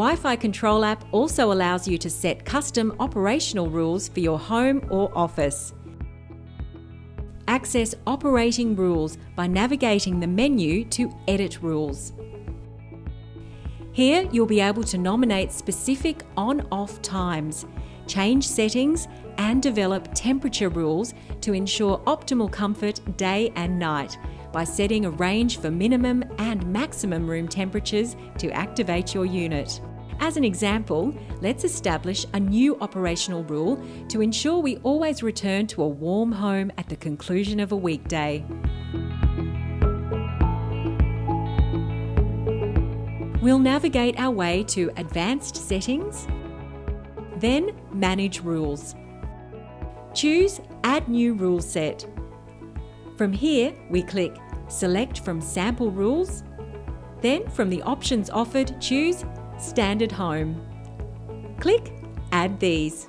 Wi-Fi Control app also allows you to set custom operational rules for your home or office. Access operating rules by navigating the menu to Edit Rules. Here you'll be able to nominate specific on-off times, change settings and develop temperature rules to ensure optimal comfort day and night by setting a range for minimum and maximum room temperatures to activate your unit. As an example, let's establish a new operational rule to ensure we always return to a warm home at the conclusion of a weekday. We'll navigate our way to Advanced Settings, then Manage Rules. Choose Add New Rule Set. From here, we click Select from Sample Rules. Then, from the options offered, choose Standard Home. Click Add these.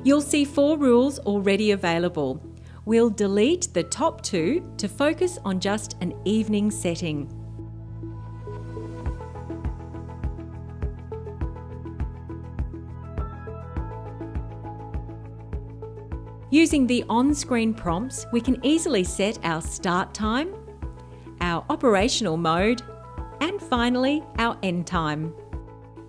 You'll see 4 rules already available. We'll delete the top 2 to focus on just an evening setting. Using the on-screen prompts, we can easily set our start time, our operational mode, and finally, our end time.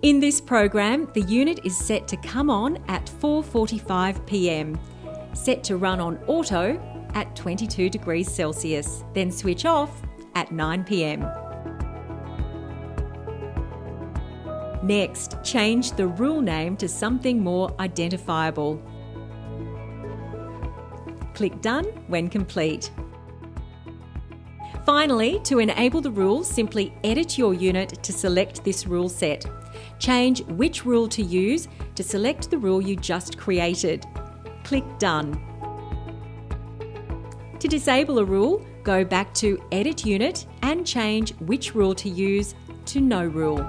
In this program, the unit is set to come on at 4:45 p.m, set to run on auto at 22 degrees Celsius, then switch off at 9 p.m. Next, change the rule name to something more identifiable. Click Done when complete. Finally, to enable the rules, simply edit your unit to select this rule set. Change which rule to use to select the rule you just created. Click Done. To disable a rule, go back to Edit Unit and change which rule to use to No Rule.